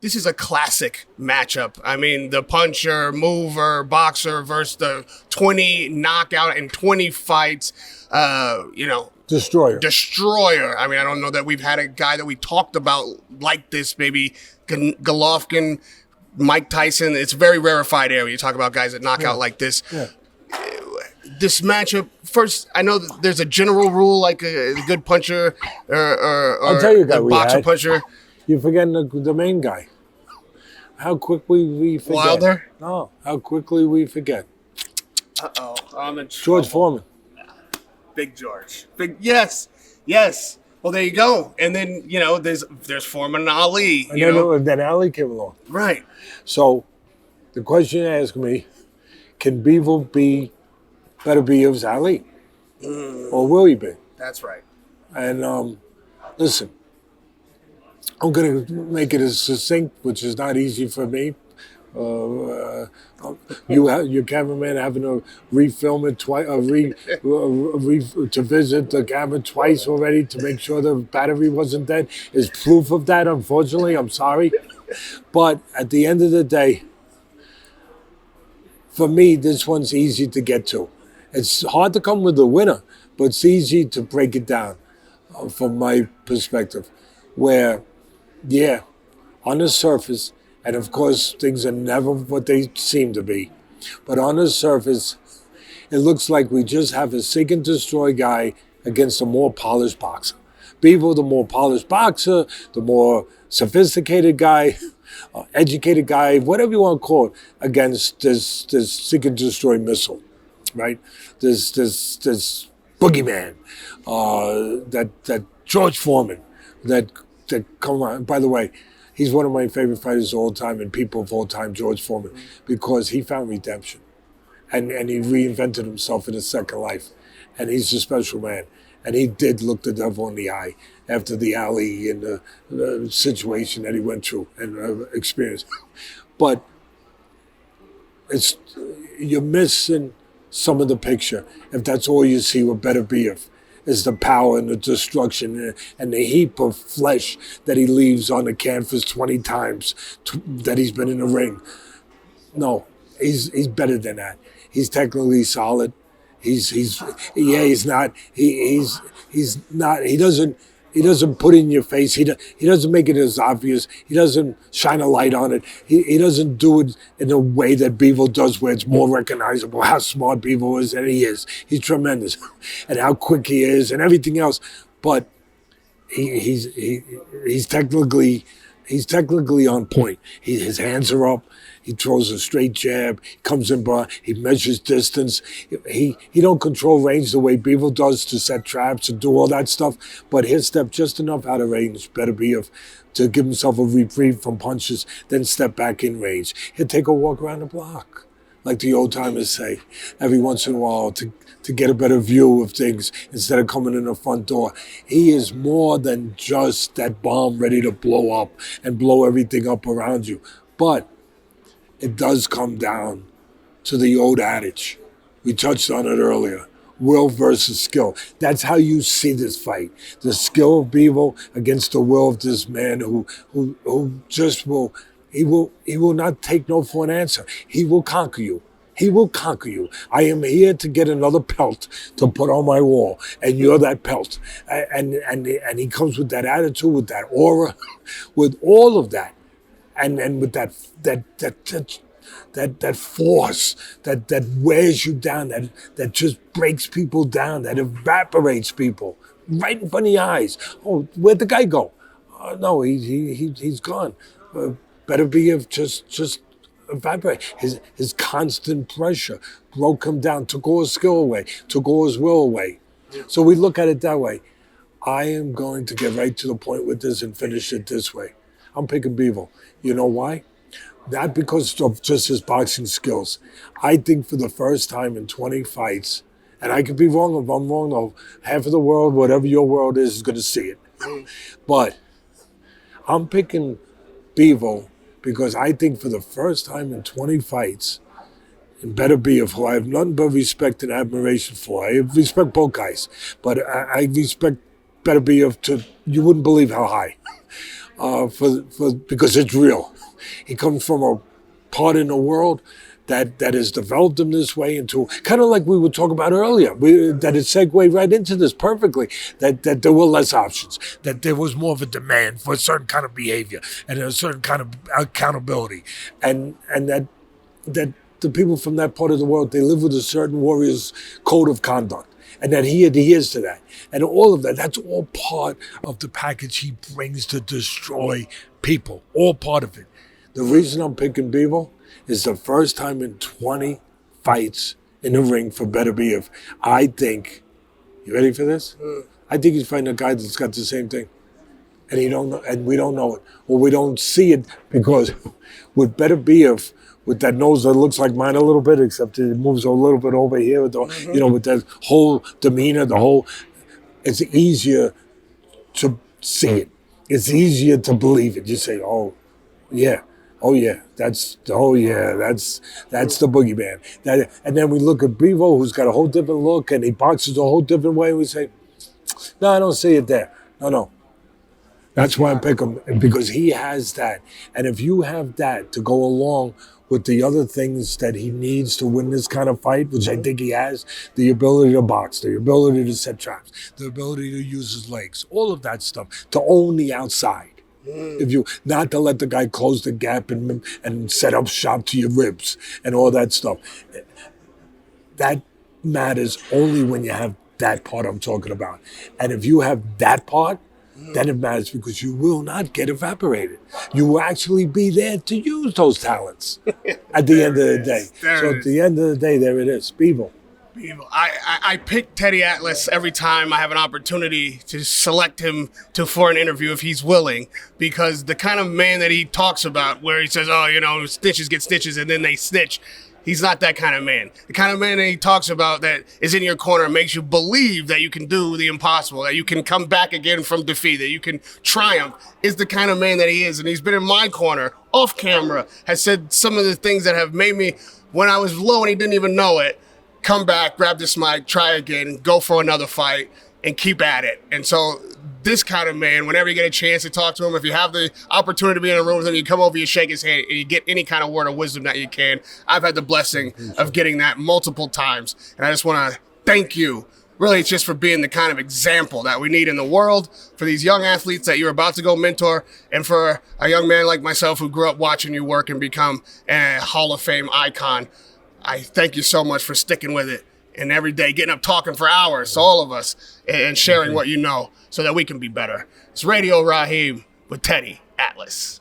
this is a classic matchup. I mean, the puncher, mover, boxer versus the 20 knockout and 20 fights, Destroyer. I mean, I don't know that we've had a guy that we talked about like this, maybe Golovkin, Mike Tyson. It's a very rarefied area. You talk about guys that knock out like this. Yeah. This matchup, first, I know that there's a general rule, like a good puncher or I'll tell you, a boxer puncher. You're forgetting the main guy. How quickly we forget. Wilder? No, how quickly we forget. Uh-oh. George Foreman. Big George. Yes. Well, there you go. And then, there's Foreman and Ali. And then Ali came along. Right. So the question you asked me, can Bivol be Beterbiev's Ali? Or will he be? That's right. And listen, I'm going to make it as succinct, which is not easy for me. Your cameraman having to refilm it twice, to visit the camera twice already to make sure the battery wasn't dead is proof of that. Unfortunately, I'm sorry, but at the end of the day, for me, this one's easy to get to. It's hard to come with a winner, but it's easy to break it down from my perspective. Where, on the surface. And of course, things are never what they seem to be. But on the surface, it looks like we just have a seek and destroy guy against a more polished boxer. Bivol, the more polished boxer, the more sophisticated guy, educated guy, whatever you want to call it, against this seek and destroy missile, right? This boogeyman, that George Foreman, that come on. By the way, he's one of my favorite fighters of all time and people of all time, George Foreman, because he found redemption. And he reinvented himself in his second life. And he's a special man. And he did look the devil in the eye after the alley and the situation that he went through and experienced. But you're missing some of the picture if that's all you see with Beterbiev. Is the power and the destruction and the heap of flesh that he leaves on the canvas 20 times that he's been in the ring. No, he's better than that. He's technically solid. He doesn't put it in your face. He doesn't make it as obvious. He doesn't shine a light on it. He doesn't do it in a way that Bivol does where it's more recognizable how smart Bivol is, and he is. He's tremendous. And how quick he is and everything else. But he's technically on point. His hands are up. He throws a straight jab. He comes in, he measures distance. He don't control range the way Bivol does to set traps and do all that stuff. But he'll step just enough out of range, Beterbiev, to give himself a reprieve from punches, then step back in range. He'll take a walk around the block, like the old timers say, every once in a while to get a better view of things instead of coming in the front door. He is more than just that bomb ready to blow up and blow everything up around you. But it does come down to the old adage. We touched on it earlier. Will versus skill. That's how you see this fight. The skill of Bivol against the will of this man who just will, he will not take no for an answer. He will conquer you. He will conquer you. I am here to get another pelt to put on my wall, and you're that pelt. And he comes with that attitude, with that aura, with all of that. And with that force that wears you down, that just breaks people down, that evaporates people right in front of your eyes. Oh, where'd the guy go? No, he's gone. Beterbiev just evaporate. His constant pressure broke him down, took all his skill away, took all his will away. So we look at it that way. I am going to get right to the point with this and finish it this way. I'm picking Bivol. You know why? Not because of just his boxing skills. I think for the first time in 20 fights, and I could be wrong. If I'm wrong, though, half of the world, whatever your world is going to see it. But I'm picking Bivol because I think for the first time in 20 fights, and Beterbiev, who I have nothing but respect and admiration for. I respect both guys, but I respect Beterbiev to, you wouldn't believe how high. because it's real. He comes from a part in the world that has developed him this way into kind of like we were talking about earlier, that it segued right into this perfectly, that there were less options, that there was more of a demand for a certain kind of behavior and a certain kind of accountability, and that the people from that part of the world, they live with a certain warrior's code of conduct, and that he adheres to that. And all of that, that's all part of the package he brings to destroy people, all part of it. The reason I'm picking Bivol is the first time in 20 fights in the ring for Beterbiev. I think, you ready for this? I think he's fighting a guy that's got the same thing. And he don't know, and we don't know it. Or we don't see it because with Beterbiev, with that nose that looks like mine a little bit, except it moves a little bit over here, with the, with that whole demeanor, it's easier to see it. It's easier to believe it. You say, oh yeah, that's the boogeyman. And then we look at Bivol, who's got a whole different look, and he boxes a whole different way, and we say, no, I don't see it there. No. That's why I pick him, because he has that. And if you have that to go along with the other things that he needs to win this kind of fight, which I think he has, the ability to box, the ability to set traps, the ability to use his legs, all of that stuff, to own the outside. If you not to let the guy close the gap and set up shop to your ribs and all that stuff. That matters only when you have that part I'm talking about. And if you have that part, then it matters, because you will not get evaporated. You will actually be there to use those talents at the end of the day. So at the end of the day, there it is, Bivol. I pick Teddy Atlas every time I have an opportunity to select him for an interview if he's willing, because the kind of man that he talks about, where he says, oh, snitches get stitches and then they snitch. He's not that kind of man. The kind of man that he talks about that is in your corner and makes you believe that you can do the impossible, that you can come back again from defeat, that you can triumph, is the kind of man that he is. And he's been in my corner, off camera, has said some of the things that have made me, when I was low and he didn't even know it, come back, grab this mic, try again, go for another fight, and keep at it. And so this kind of man, whenever you get a chance to talk to him, if you have the opportunity to be in a room with him, you come over, you shake his hand, and you get any kind of word of wisdom that you can. I've had the blessing of getting that multiple times. And I just want to thank you, really, just for being the kind of example that we need in the world for these young athletes that you're about to go mentor, and for a young man like myself who grew up watching you work and become a Hall of Fame icon. I thank you so much for sticking with it and every day getting up talking for hours to all of us and sharing what you know so that we can be better. It's Radio Rahim with Teddy Atlas.